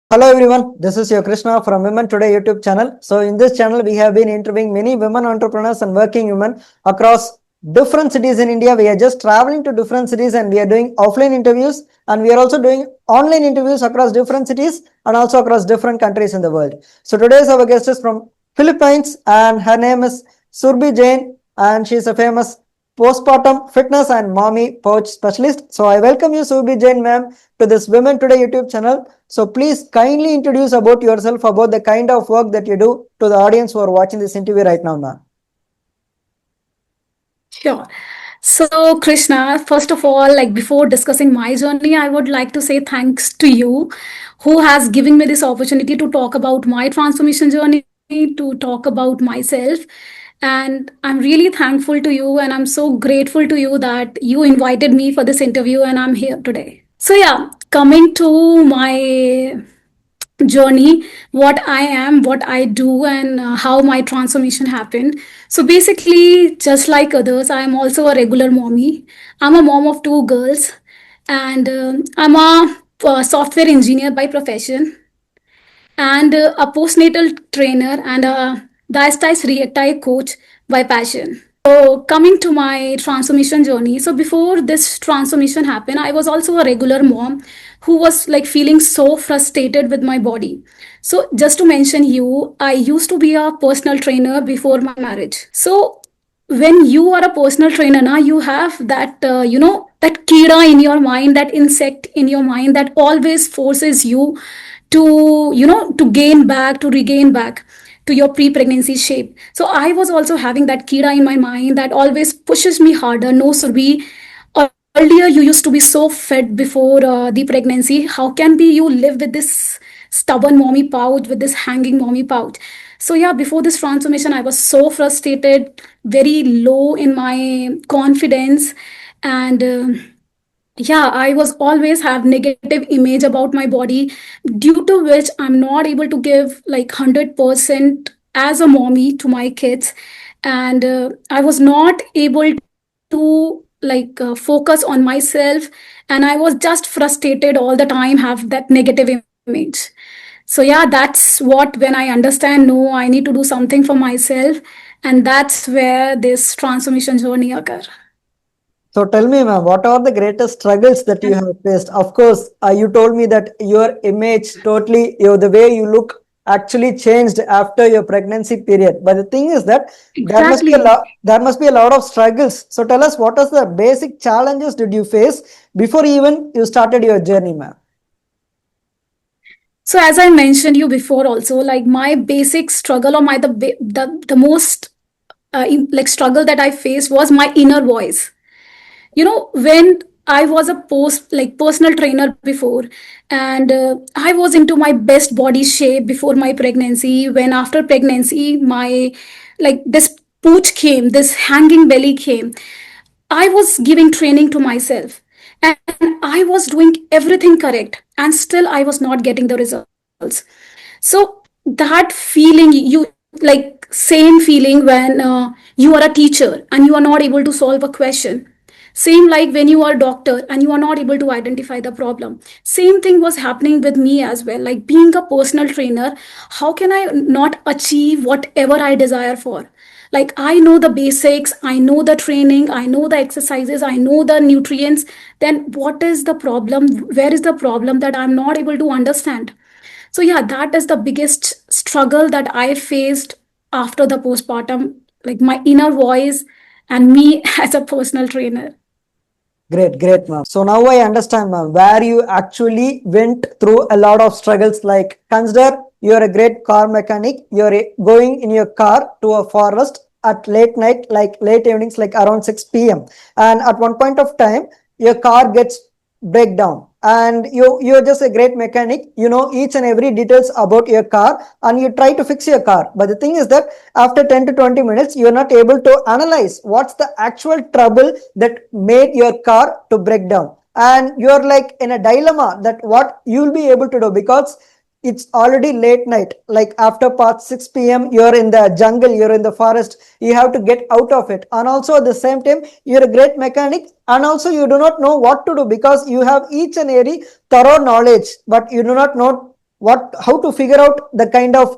Hello everyone, this is your Krishna from Women Today YouTube channel. So in this channel, we have been interviewing many women entrepreneurs and working women across different cities in India. We are just traveling to different cities and we are doing offline interviews, and we are also doing online interviews across different cities and also across different countries in the world. So today's our guest is from Philippines and her name is Surbhi Jain, and she is a famous postpartum fitness and mommy pouch specialist. So I welcome you, Surbhi Jain ma'am, to this Women Today YouTube channel. So please kindly introduce about yourself, about the kind of work that you do to the audience who are watching this interview right now, ma'am. Sure. So, Krishna, first of all, before discussing my journey, I would like to say thanks to you who has given me this opportunity to talk about my transformation journey, to talk about myself. And I'm really thankful to you, and I'm so grateful to you that you invited me for this interview, and I'm here today. So, yeah, coming to my journey, what I am, what I do, and how my transformation happened. So basically, just like others, I am also a regular mommy. I'm a mom of two girls, and I'm a software engineer by profession, and a postnatal trainer, and a diastasis recti coach by passion. So coming to my transformation journey. So before this transformation happened, I was also a regular mom who was like feeling so frustrated with my body. So just to mention you, I used to be a personal trainer before my marriage. So when you are a personal trainer, now you have that that kira in your mind, that insect in your mind that always forces you to to gain back, to regain back to your pre-pregnancy shape. So I was also having that kira in my mind that always pushes me harder. No, Surbhi, earlier you used to be so fit before the pregnancy. How can be you live with this stubborn mommy pouch, with this hanging mommy pouch? So yeah, before this transformation, I was so frustrated, very low in my confidence, and yeah, I was always have negative image about my body, due to which I'm not able to give like 100% as a mommy to my kids. And I was not able to focus on myself, and I was just frustrated all the time, have that negative image. So yeah, that's what, when I understand, no, I need to do something for myself, and that's where this transformation journey occur. So tell me, ma'am, what are the greatest struggles that you have faced? Of course, you told me that your image totally, the way you look actually changed after your pregnancy period. But the thing is that Exactly. there must be a lot of struggles. So tell us, what are the basic challenges did you face before even you started your journey, ma'am? So as I mentioned you before, also like my basic struggle, or my the most struggle that I faced was my inner voice. When I was a personal trainer before, and I was into my best body shape before my pregnancy. When after pregnancy, my this pooch came, this hanging belly came, I was giving training to myself, and I was doing everything correct, and still I was not getting the results. So that feeling, you like same feeling when you are a teacher and you are not able to solve a question. Same like when you are a doctor and you are not able to identify the problem. Same thing was happening with me as well. Like being a personal trainer, how can I not achieve whatever I desire for? Like I know the basics, I know the training, I know the exercises, I know the nutrients. Then what is the problem? Where is the problem that I'm not able to understand? So yeah, that is the biggest struggle that I faced after the postpartum, like my inner voice and me as a personal trainer. Great, great, ma'am. So now I understand, ma'am, where you actually went through a lot of struggles. Like, consider you're a great car mechanic, you're going in your car to a forest at late night, like late evenings, like around 6 p.m. And at one point of time, your car gets break down, and you're just a great mechanic, you know each and every details about your car, and you try to fix your car. But the thing is that after 10 to 20 minutes, you're not able to analyze what's the actual trouble that made your car to break down, and you're like in a dilemma that what you'll be able to do, because it's already late night, like after past 6 p.m. you're in the jungle, you're in the forest, you have to get out of it. And also at the same time, you're a great mechanic, and also you do not know what to do, because you have each and every thorough knowledge, but you do not know how to figure out the kind of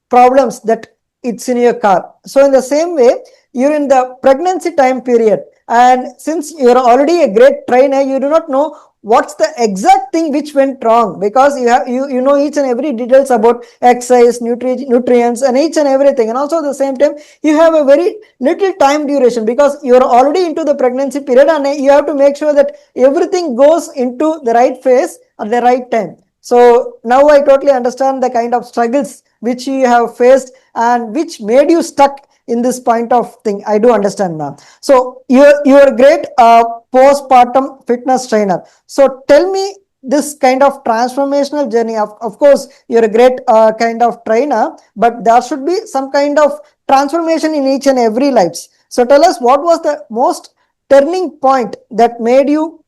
problems that it's in your car. So in the same way, you're in the pregnancy time period, and since you're already a great trainer, you do not know what's the exact thing which went wrong, because you know each and every details about exercise, nutrients, and each and everything. And also at the same time, you have a very little time duration because you're already into the pregnancy period, and you have to make sure that everything goes into the right phase at the right time. So now I totally understand the kind of struggles which you have faced and which made you stuck in this point of thing. I do understand now. So you're a great postpartum fitness trainer. So tell me this kind of transformational journey. Of course, you're a great kind of trainer, but there should be some kind of transformation in each and every lives. So tell us, what was the most turning point that made you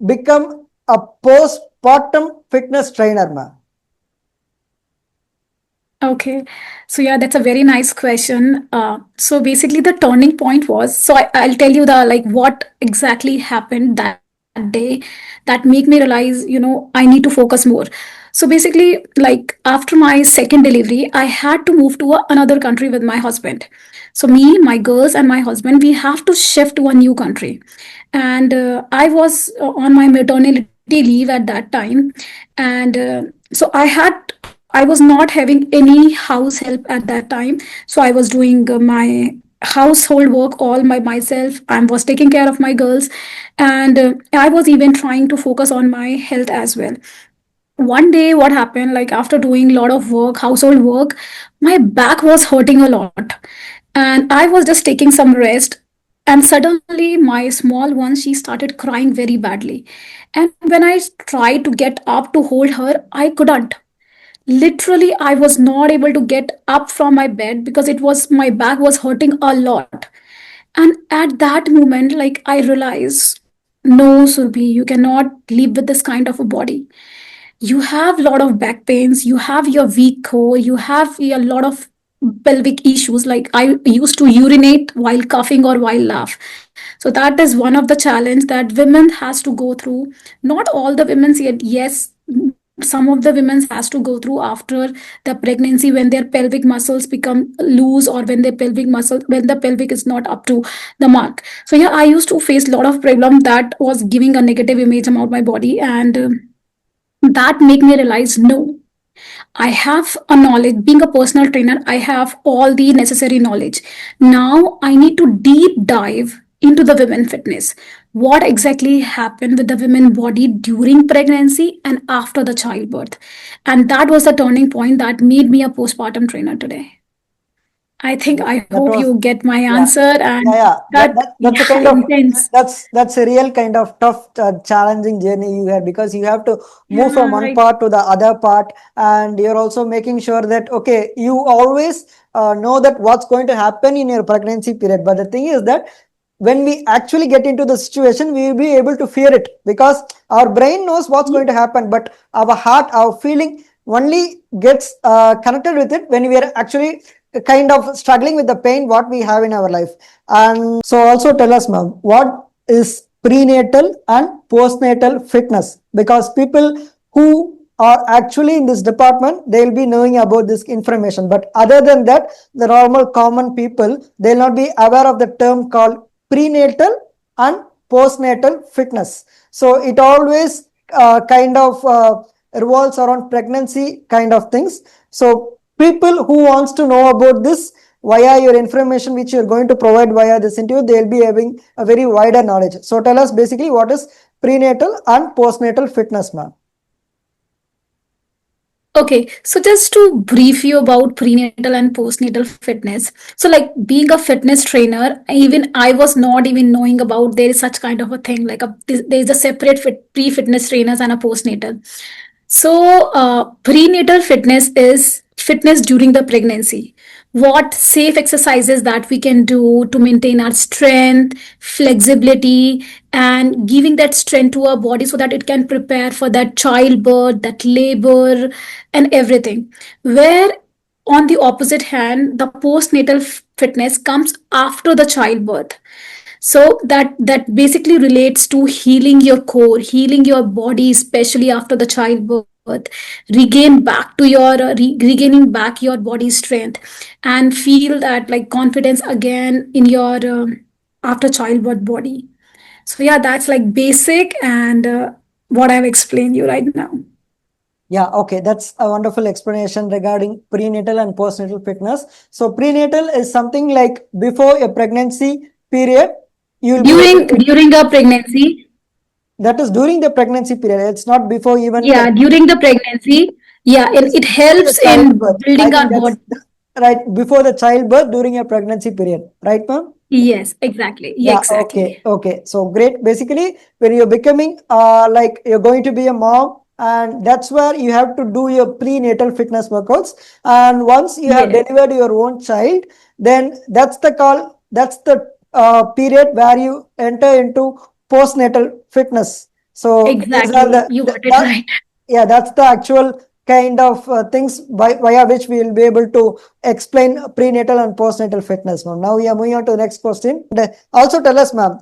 become a postpartum fitness trainer, ma'am? Okay, so yeah, that's a very nice question. So basically, the turning point was, so I'll tell you the like what exactly happened that day that make me realize, I need to focus more. So basically, like after my second delivery, I had to move to another country with my husband. So me, my girls, and my husband, we have to shift to a new country, and I was on my maternity leave at that time, and so I was not having any house help at that time. So I was doing my household work all by myself. I was taking care of my girls, and I was even trying to focus on my health as well. One day, what happened, like after doing a lot of work, household work, my back was hurting a lot, and I was just taking some rest. And suddenly, my small one, she started crying very badly. And when I tried to get up to hold her, I couldn't. Literally, I was not able to get up from my bed because my back was hurting a lot. And at that moment, like I realized, no, Surbhi, you cannot live with this kind of a body. You have a lot of back pains, you have your weak core, you have a lot of pelvic issues. Like I used to urinate while coughing or while laugh. So that is one of the challenge that women has to go through. Not all the women yet, yes, some of the women has to go through after the pregnancy, when their pelvic muscles become loose, or when the pelvic is not up to the mark. So yeah, I used to face a lot of problem that was giving a negative image about my body, and that make me realize, no, I have a knowledge. Being a personal trainer, I have all the necessary knowledge. Now I need to deep dive into the women fitness. What exactly happened with the women body during pregnancy and after the childbirth? And that was the turning point that made me a postpartum trainer today. I think, I That hope was, you get my yeah, answer, and yeah. that, That's a yeah, kind of, intense. that's a real kind of tough, challenging journey you had, because you have to move from Yeah, one right. part to the other part, and you're also making sure that okay, you always know that what's going to happen in your pregnancy period. But the thing is that when we actually get into the situation, we will be able to fear it, because our brain knows what's going to happen, but our heart, our feeling only gets connected with it when we are actually kind of struggling with the pain what we have in our life. And so also tell us, ma'am, what is prenatal and postnatal fitness? Because people who are actually in this department, they'll be knowing about this information, but other than that, the normal common people, they'll not be aware of the term called prenatal and postnatal fitness. So it always kind of revolves around pregnancy kind of things. So people who wants to know about this via your information which you're going to provide via this interview, they'll be having a very wider knowledge. So tell us basically what is prenatal and postnatal fitness, ma'am. Okay, so just to brief you about prenatal and postnatal fitness. So, like being a fitness trainer, even I was not even knowing about there is such kind of a thing. Like there is a separate pre-fitness trainers and a postnatal. So, prenatal fitness is fitness during the pregnancy. What safe exercises that we can do to maintain our strength, flexibility, and giving that strength to our body so that it can prepare for that childbirth, that labor, and everything. Where on the opposite hand, the postnatal fitness comes after the childbirth. So that basically relates to healing your core, healing your body, especially after the childbirth, regain back to your regaining back your body strength, and feel that like confidence again in your after childbirth body. So yeah, that's like basic and what I've explained you right now. Yeah, okay, that's a wonderful explanation regarding prenatal and postnatal fitness. So prenatal is something like before a pregnancy period, you will be able to. During a pregnancy. That is during the pregnancy period. It's not before even the. Yeah, during the pregnancy. Yeah, It and is it before the helps in childbirth. I building think our that's body. right before the childbirth during a pregnancy period, right, ma'am? Yes, exactly. Yeah, Yeah, okay, exactly. okay. So great. Basically, when you're becoming like you're going to be a mom, and that's where you have to do your prenatal fitness workouts. And once you have Yes, delivered your own child, then that's the period where you enter into postnatal fitness. So these are exactly. You got it that right. yeah, that's the actual kind of things via which we will be able to explain prenatal and postnatal fitness, ma'am. Now we are moving on to the next question. And, also tell us, ma'am,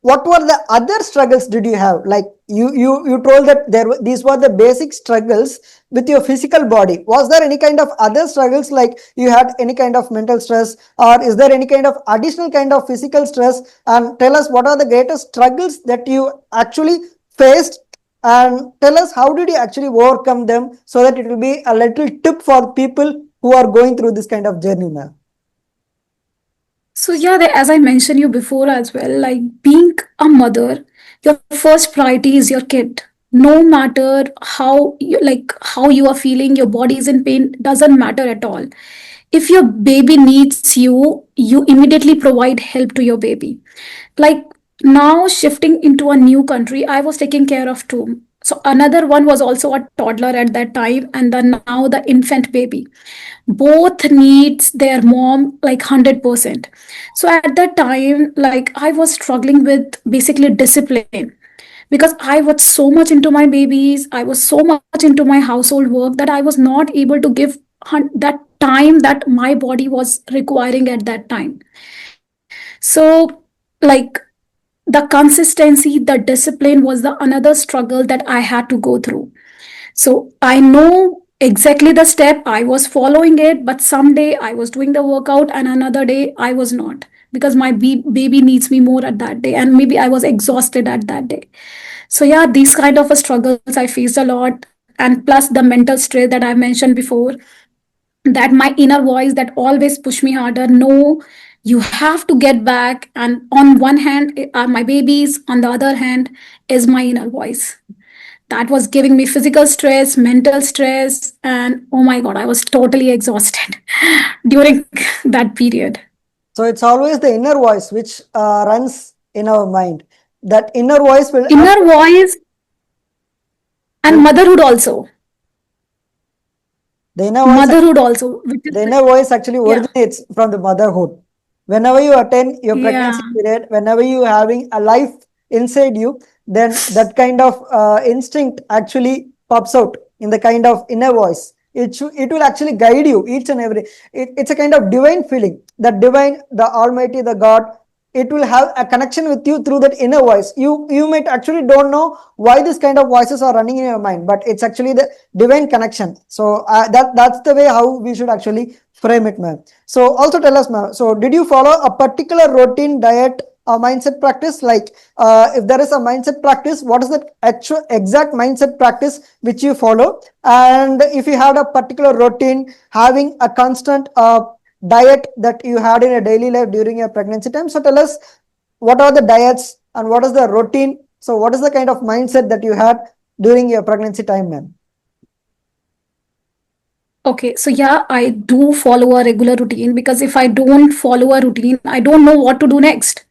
what were the other struggles did you have? Like you told that these were the basic struggles with your physical body. Was there any kind of other struggles, like you had any kind of mental stress, or is there any kind of additional kind of physical stress? And tell us what are the greatest struggles that you actually faced, and tell us how did you actually overcome them, so that it will be a little tip for people who are going through this kind of journey, ma'am. So yeah, as I mentioned you before as well, like being a mother, your first priority is your kid. No matter how you are feeling, your body is in pain, doesn't matter at all. If your baby needs you, you immediately provide help to your baby. Like now shifting into a new country, I was taking care of two. So another one was also a toddler at that time, and then now the infant baby. Both needs their mom like 100%. So at that time, like I was struggling with basically discipline, because I was so much into my babies, I was so much into my household work, that I was not able to give that time that my body was requiring at that time. So like the consistency, the discipline was the another struggle that I had to go through. So I know exactly the step, I was following it, but someday I was doing the workout and another day I was not, because my baby needs me more at that day, and maybe I was exhausted at that day. So yeah, these kind of struggles I faced a lot, and plus the mental stress that I mentioned before, that my inner voice that always push me harder. No, you have to get back. And on one hand are my babies, on the other hand is my inner voice that was giving me physical stress, mental stress, and oh my god, I was totally exhausted during that period. So it's always the inner voice which runs in our mind. That inner voice will Inner actually voice will and motherhood also. the inner voice Motherhood also, which is The like, inner voice actually yeah, originates from the motherhood. Whenever you attend your yeah, pregnancy period, whenever you are having a life inside you, then that kind of instinct actually pops out in the kind of inner voice. It will actually guide you each and every. It's a kind of divine feeling. The divine, the Almighty, the God, it will have a connection with you through that inner voice. You might actually don't know why this kind of voices are running in your mind, but it's actually the divine connection. So that's the way how we should actually frame it, ma'am. So also tell us, ma'am, so did you follow a particular routine, diet, or mindset practice? Like if there is a mindset practice, what is that actual exact mindset practice which you follow? And if you had a particular routine, having a constant diet that you had in a daily life during your pregnancy time, so tell us what are the diets and what is the routine. So what is the kind of mindset that you had during your pregnancy time, ma'am? okay. So yeah, I do follow a regular routine, because if I don't follow a routine, I don't know what to do next.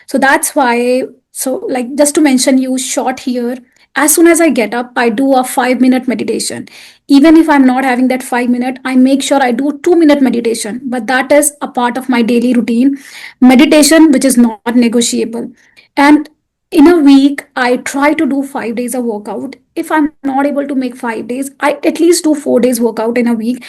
So that's why, so like just to mention you short here, as soon as I get up, I do a 5 minute meditation. Even if I'm not having that 5 minute, I make sure I do 2 minute meditation. But that is a part of my daily routine. Meditation, which is not negotiable. And in a week, I try to do 5 days of workout. If I'm not able to make 5 days, I at least do 4 days workout in a week.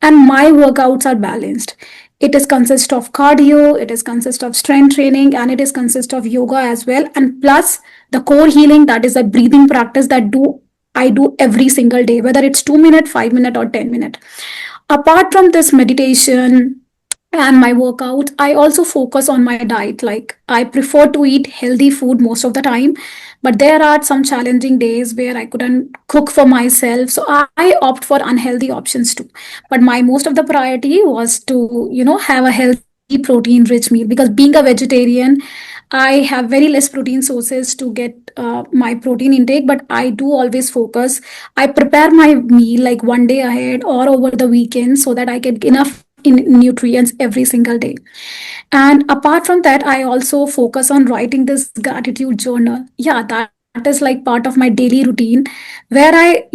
And my workouts are balanced. It is consist of cardio, it is consist of strength training, and it is consist of yoga as well. And plus the core healing, that is a breathing practice that do. I do every single day, whether it's 2 minute, 5 minute, or 10 minute. Apart from this meditation and my workout, I also focus on my diet. Like I prefer to eat healthy food most of the time, but there are some challenging days where I couldn't cook for myself, so I opt for unhealthy options too. But my most of the priority was to have a healthy protein rich meal, because being a vegetarian, I have very less protein sources to get my protein intake, but I do always focus. I prepare my meal like one day ahead or over the weekend so that I get enough in nutrients every single day. And apart from that, I also focus on writing this gratitude journal. Yeah, that is like part of my daily routine, where I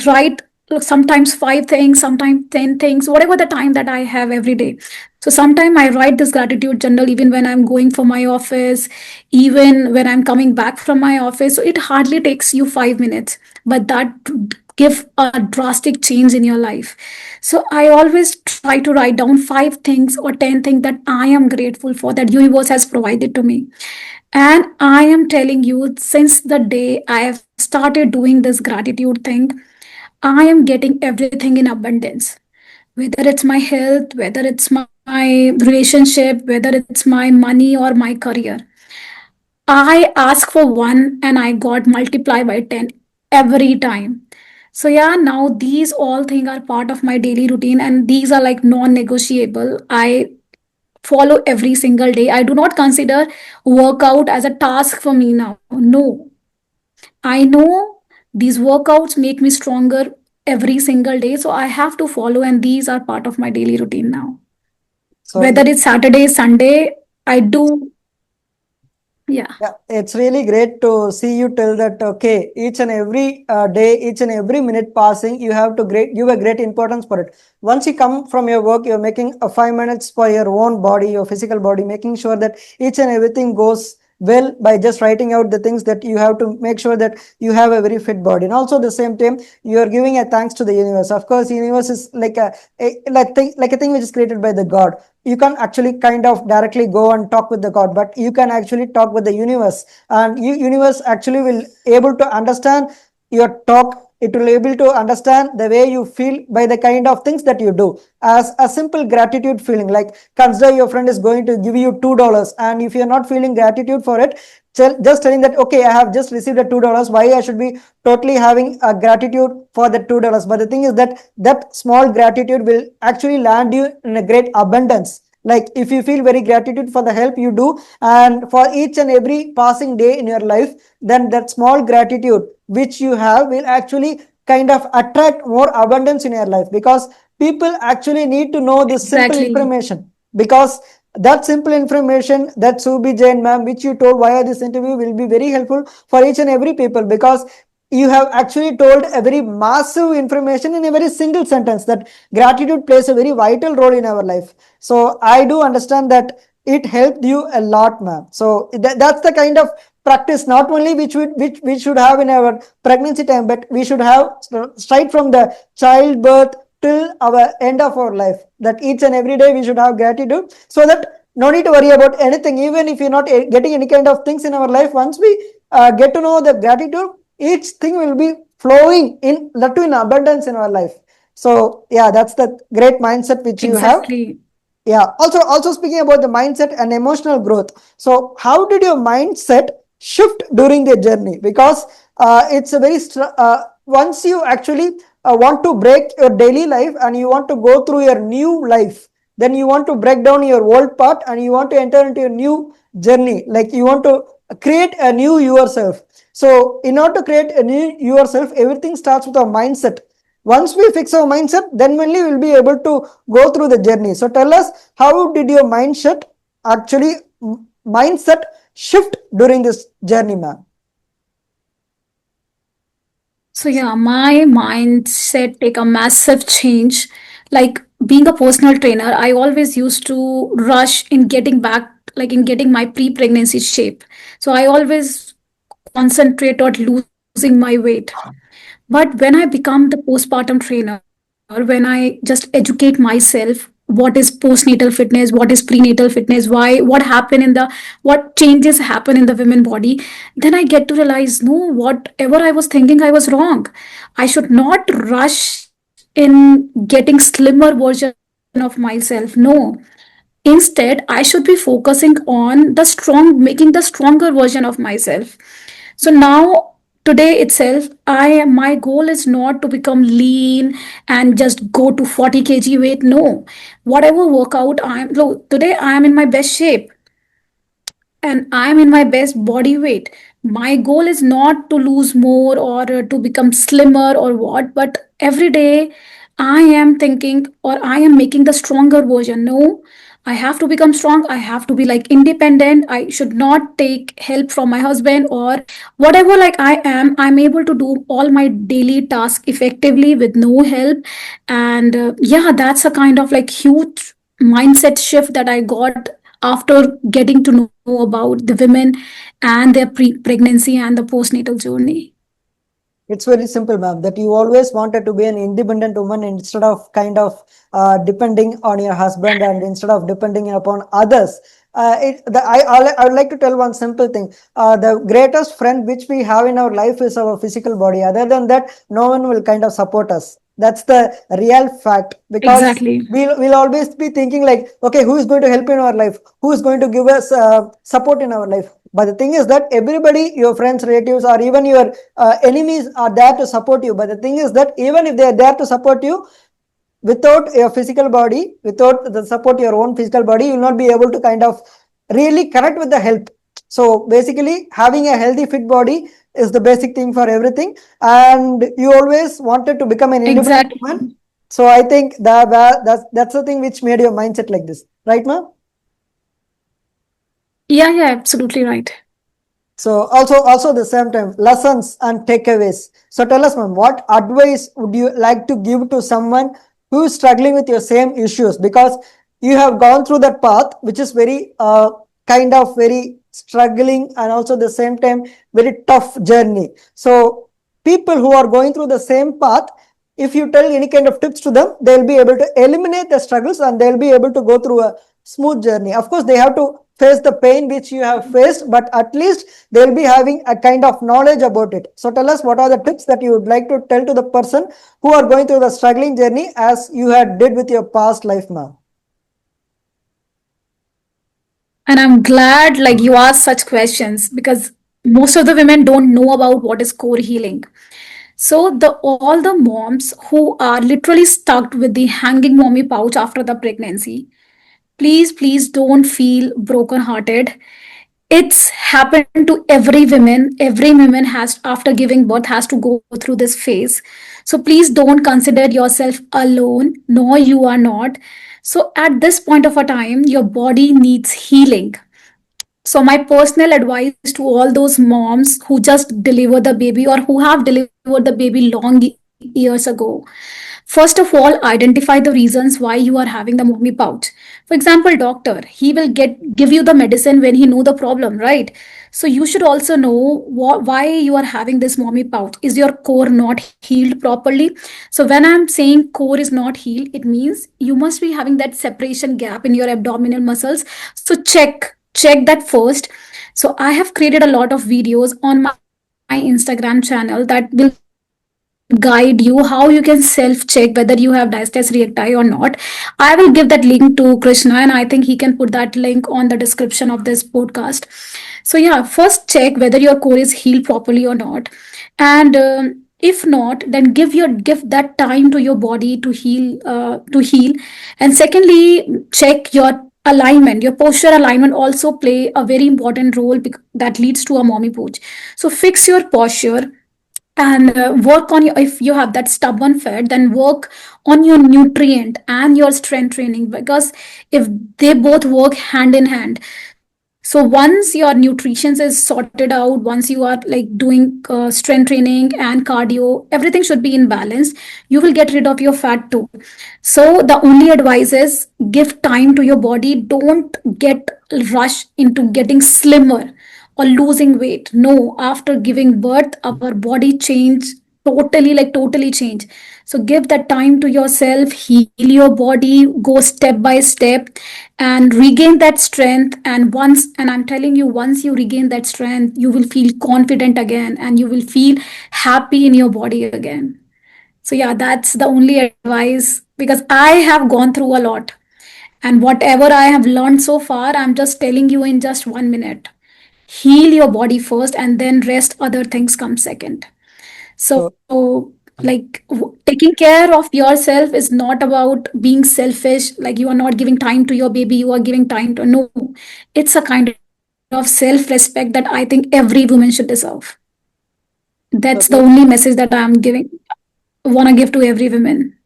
write sometimes 5 things, sometimes 10 things, whatever the time that I have every day. So sometimes I write this gratitude journal even when I'm going for my office, even when I'm coming back from my office. So it hardly takes you 5 minutes, but that give a drastic change in your life. So I always try to write down 5 things or 10 things that I am grateful for, that universe has provided to me. And I am telling you, since the day I have started doing this gratitude thing, I am getting everything in abundance. Whether it's my health, whether it's my relationship, whether it's my money or my career. I ask for one and I got multiplied by 10 every time. So yeah, now these all things are part of my daily routine, and these are like non-negotiable. I follow every single day. I do not consider workout as a task for me now. No, I know these workouts make me stronger every single day. So I have to follow, and these are part of my daily routine now. So Whether it's Saturday, Sunday, I do. Yeah, yeah, it's really great to see you tell that, okay, each and every day, each and every minute passing, you have to give a great importance for it. Once you come from your work, you're making 5 minutes for your own body, your physical body, making sure that each and everything goes well by just writing out the things that you have to make sure that you have a very fit body. And also the same time, you are giving a thanks to the universe. Of course, universe is like like a thing which is created by the God. You can actually kind of directly go and talk with the God, but you can actually talk with the universe, and universe actually will able to understand your talk. It will able to understand the way you feel by the kind of things that you do, as a simple gratitude feeling. Like consider your friend is going to give you $2, and if you're not feeling gratitude for it, just telling that, okay, I have just received a $2, why I should be totally having a gratitude for the $2? But the thing is that that small gratitude will actually land you in a great abundance. Like if you feel very gratitude for the help you do and for each and every passing day in your life, then that small gratitude which you have will actually kind of attract more abundance in your life, because people actually need to know this simple exactly. information. Because that simple information that Surbhi Jain ma'am, which you told via this interview, will be very helpful for each and every people, because you have actually told a very massive information in a very single sentence, that gratitude plays a very vital role in our life. So I do understand that it helped you a lot, ma'am. So that's the kind of practice not only which we should have in our pregnancy time, but we should have straight from the childbirth till our end of our life, that each and every day we should have gratitude, so that no need to worry about anything. Even if you're not getting any kind of things in our life, once we get to know the gratitude, each thing will be flowing in that to in abundance in our life. So yeah, that's the great mindset which you have. Exactly. Yeah, also speaking about the mindset and emotional growth, so how did your mindset shift during the journey? Because it's a very once you actually want to break your daily life and you want to go through your new life, then you want to break down your old part and you want to enter into a new journey, like you want to create a new yourself. So in order to create a new yourself, everything starts with a mindset. Once we fix our mindset, then only we'll be able to go through the journey. So tell us, how did your actually mindset shift during this journey, ma'am? So yeah, my mindset take a massive change. Like being a personal trainer, I always used to rush in getting back, like in getting my pre-pregnancy shape. So I always concentrate on losing my weight. But when I become the postpartum trainer, when I just educate myself what is postnatal fitness, what is prenatal fitness, why, what happened in the, what changes happen in the women body, then I get to realize, no, whatever I was thinking, I was wrong. I should not rush in getting slimmer version of myself. No, instead I should be focusing on the strong, making the stronger version of myself. So now, today itself, my goal is not to become lean and just go to 40 kg weight. No, whatever workout look, today I am in my best shape and I am in my best body weight. My goal is not to lose more or to become slimmer or what, but every day I am thinking or I am making the stronger version. No, I have to become strong. I have to be like independent. I should not take help from my husband or whatever. Like I'm able to do all my daily tasks effectively with no help. And yeah, that's a kind of like huge mindset shift that I got after getting to know about the women and their pregnancy and the postnatal journey. It's very simple, ma'am, that you always wanted to be an independent woman instead of kind of depending on your husband and instead of depending upon others. I would like to tell one simple thing. The greatest friend which we have in our life is our physical body. Other than that, no one will kind of support us. That's the real fact, because Exactly. we'll always be thinking like, okay, who is going to help in our life? Who is going to give us support in our life? But the thing is that everybody, your friends, relatives, or even your enemies are there to support you. But the thing is that even if they are there to support you, without your physical body, without the support your own physical body, you will not be able to kind of really connect with the help. So basically, having a healthy, fit body is the basic thing for everything. And you always wanted to become an independent Exactly. woman. So I think that's the thing which made your mindset like this, right, ma'am? Yeah, yeah, absolutely right. So also the same time, lessons and takeaways. So tell us, ma'am, what advice would you like to give to someone who is struggling with your same issues? Because you have gone through that path, which is very kind of very struggling and also the same time very tough journey. So people who are going through the same path, if you tell any kind of tips to them, they'll be able to eliminate the struggles and they'll be able to go through a smooth journey. Of course, they have to face the pain which you have faced, but at least they'll be having a kind of knowledge about it. So tell us, what are the tips that you would like to tell to the person who are going through the struggling journey as you had did with your past life, ma'am? And I'm glad like you asked such questions because most of the women don't know about what is core healing. So the all the moms who are literally stuck with the hanging mommy pouch after the pregnancy, please don't feel brokenhearted. It's happened to every woman has after giving birth has to go through this phase. So please don't consider yourself alone. No, you are not. So at this point of a time your body needs healing. So my personal advice to all those moms who just deliver the baby or who have delivered the baby long years ago, first of all, identify the reasons why you are having the mommy pouch. For example, doctor, he will give you the medicine when he know the problem, right? So you should also know why you are having this mommy pouch. Is your core not healed properly? So when I'm saying core is not healed, it means you must be having that separation gap in your abdominal muscles. So check that first. So I have created a lot of videos on my Instagram channel that will guide you how you can self check whether you have diastasis recti or not. I will give that link to Krishna and I think he can put that link on the description of this podcast. So yeah, first check whether your core is healed properly or not. And if not, then give that time to your body to heal. And secondly, check your alignment. Your posture alignment also play a very important role that leads to a mommy pooch. So fix your posture and work on your, if you have that stubborn fat, then work on your nutrient and your strength training, because if they both work hand in hand. So once your nutrition is sorted out, once you are like doing strength training and cardio, everything should be in balance, you will get rid of your fat too. So the only advice is give time to your body. Don't get rush into getting slimmer or losing weight. No, after giving birth our body change, totally, like totally change. So give that time to yourself, heal your body, go step by step and regain that strength. And I'm telling you, once you regain that strength, you will feel confident again and you will feel happy in your body again. So yeah, that's the only advice because I have gone through a lot. And whatever I have learned so far, I'm just telling you in just 1 minute. Heal your body first and then rest other things come second. So So, like taking care of yourself is not about being selfish, like you are not giving time to your baby, you are giving time to, no. It's a kind of self respect that I think every woman should deserve. That's the so only message that I'm giving, want to give to every woman.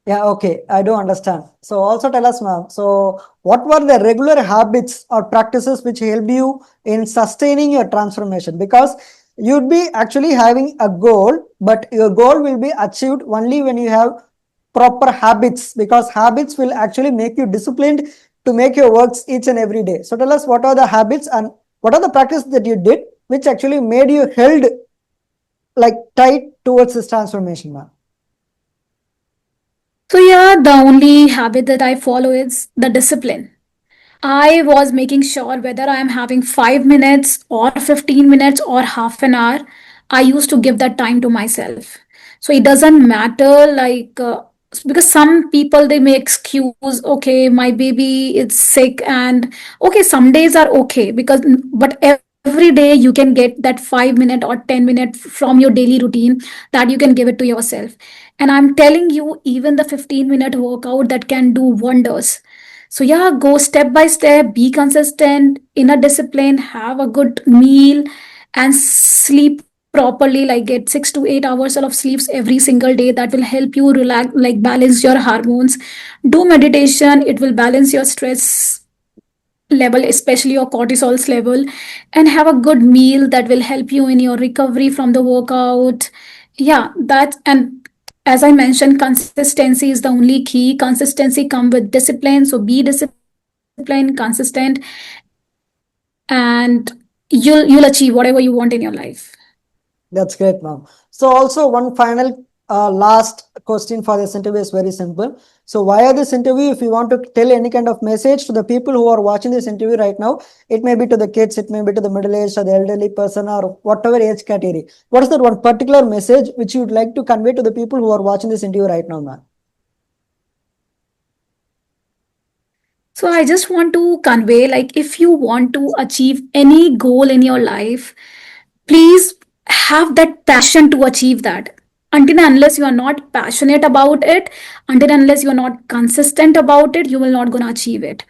yeah, okay, I do understand. So also tell us, ma'am. So what were the regular habits or practices which helped you in sustaining your transformation? Because you'd be actually having a goal, but your goal will be achieved only when you have proper habits, because habits will actually make you disciplined to make your works each and every day. So tell us what are the habits and what are the practices that you did which actually made you held like tight towards this transformation, ma'am. So yeah, the only habit that I follow is the discipline. I was making sure whether I am having 5 minutes or 15 minutes or half an hour, I used to give that time to myself. So it doesn't matter, because some people they may excuse, okay, my baby is sick, and okay, some days are okay because, but every day you can get that 5 minute or 10 minute from your daily routine that you can give it to yourself. And I'm telling you, even the 15-minute workout that can do wonders. So yeah, go step by step, be consistent, inner discipline, have a good meal, and sleep properly. Like get 6 to 8 hours of sleeps every single day. That will help you relax, like balance your hormones. Do meditation. It will balance your stress level, especially your cortisol's level, and have a good meal that will help you in your recovery from the workout. Yeah, that and as I mentioned, consistency is the only key. Consistency come with discipline. So be disciplined, consistent, and you'll achieve whatever you want in your life. That's great, ma'am. So also one final last question for this interview is very simple. So via this interview, if you want to tell any kind of message to the people who are watching this interview right now, it may be to the kids, it may be to the middle-aged or the elderly person or whatever age category. What is that one particular message which you would like to convey to the people who are watching this interview right now, ma'am? So I just want to convey, like, if you want to achieve any goal in your life, please have that passion to achieve that. Until and unless you are not passionate about it, until and unless you are not consistent about it, you will not gonna achieve it.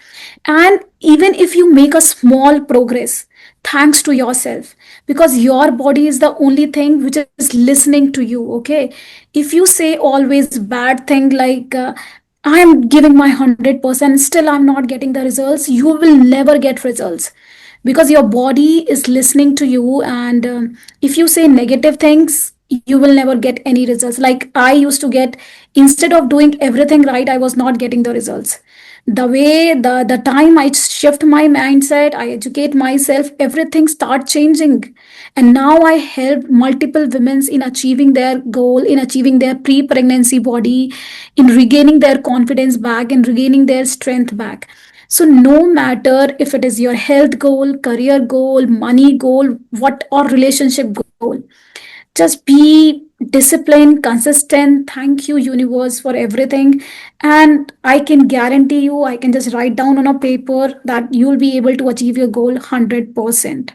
And even if you make a small progress, thanks to yourself, because your body is the only thing which is listening to you. Okay, if you say always bad thing like I am giving my 100%, still I'm not getting the results, you will never get results because your body is listening to you. And if you say negative things, you will never get any results. Like I used to get, instead of doing everything right, I was not getting the results. The way the time I shift my mindset, I educate myself, everything start changing. And now I help multiple women in achieving their goal, in achieving their pre-pregnancy body, in regaining their confidence back, and regaining their strength back. So no matter if it is your health goal, career goal, money goal, what, or relationship goal, just be disciplined, consistent. Thank you universe for everything. And I can guarantee you, I can just write down on a paper that you'll be able to achieve your goal 100%.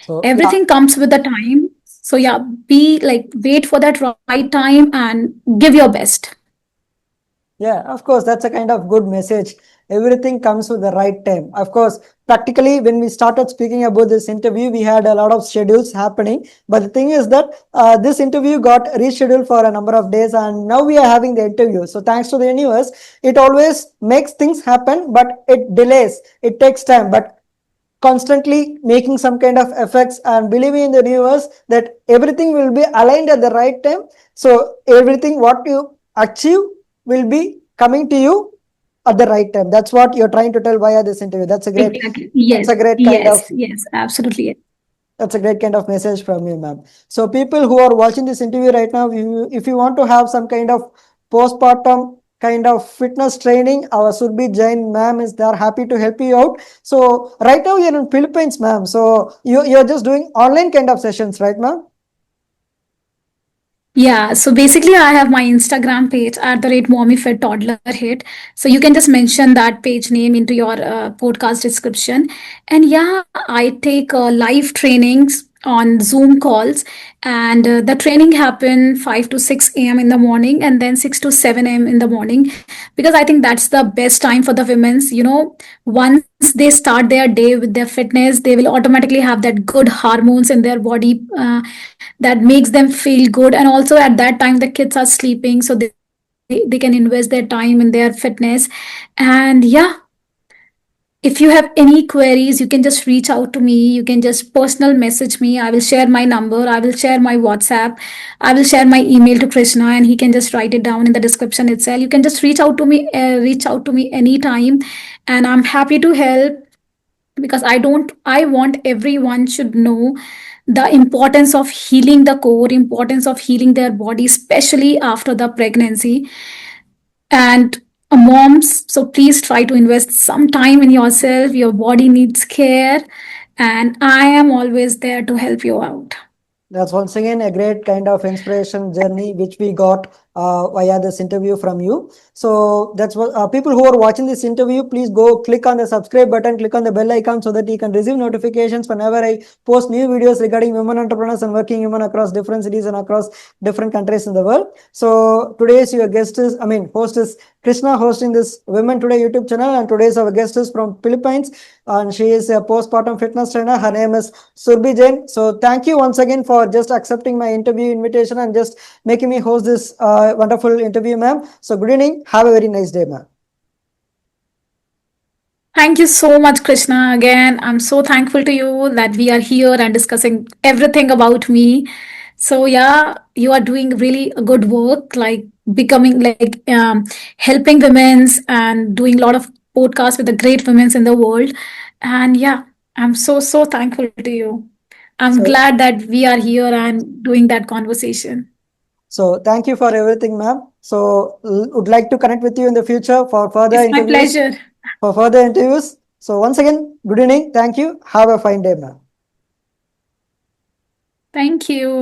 So yeah, Everything comes with the time. So yeah, be like, wait for that right time and give your best. yeah, of course, that's a kind of good message. Everything comes with the right time. Of course, practically, when we started speaking about this interview, we had a lot of schedules happening. But the thing is that this interview got rescheduled for a number of days, and now we are having the interview. So, thanks to the universe, it always makes things happen, but it delays, it takes time. But constantly making some kind of effects and believing in the universe that everything will be aligned at the right time. So everything what you achieve will be coming to you at the right time. That's what you're trying to tell via this interview. That's a great, Exactly. that's Yes. a great kind of Yes. Yes. Absolutely. That's a great kind of message from you, ma'am. So, people who are watching this interview right now, if you want to have some kind of postpartum kind of fitness training, our Surbhi Jain ma'am is there, happy to help you out. So, right now you're in Philippines, ma'am. So, you're just doing online kind of sessions, right, ma'am? Yeah, so basically, I have my Instagram page at the rate Mommy Fed Toddler Hit. So you can just mention that page name into your podcast description. And yeah, I take live trainings on Zoom calls, and the training happen 5 to 6 a.m. in the morning, and then 6 to 7 a.m. in the morning, because I think that's the best time for the women's. Once they start their day with their fitness, they will automatically have that good hormones in their body. That makes them feel good, and also at that time the kids are sleeping, so they can invest their time in their fitness. And yeah, if you have any queries, you can just reach out to me. You can just personal message me. I will share my number, I will share my WhatsApp, I will share my email to Krishna, and he can just write it down in the description itself. You can just reach out to me anytime, and I'm happy to help, because I want everyone should know the importance of healing the core, importance of healing their body, especially after the pregnancy. And moms, so please try to invest some time in yourself. Your body needs care, and I am always there to help you out. That's once again a great kind of inspiration journey which we got via this interview from you. So that's what people who are watching this interview, please go click on the subscribe button, click on the bell icon so that you can receive notifications whenever I post new videos regarding women entrepreneurs and working women across different cities and across different countries in the world. So today's your guest is, host is Krishna, hosting this Women Today YouTube channel, and today's our guest is from Philippines, and she is a postpartum fitness trainer. Her name is Surbhi Jain. So thank you once again for just accepting my interview invitation and just making me host this wonderful interview, ma'am. So good evening. Have a very nice day, ma'am. Thank you so much, Krishna. Again, I'm so thankful to you that we are here and discussing everything about me. So yeah, you are doing really a good work, like becoming like helping women's and doing a lot of podcasts with the great women's in the world. And yeah, I'm so thankful to you. I'm So glad that we are here and doing that conversation. so thank you for everything, ma'am. So would like to connect with you in the future for further It's my interviews. pleasure. For further interviews. So once again, good evening. Thank you. Have a fine day, ma'am. Thank you.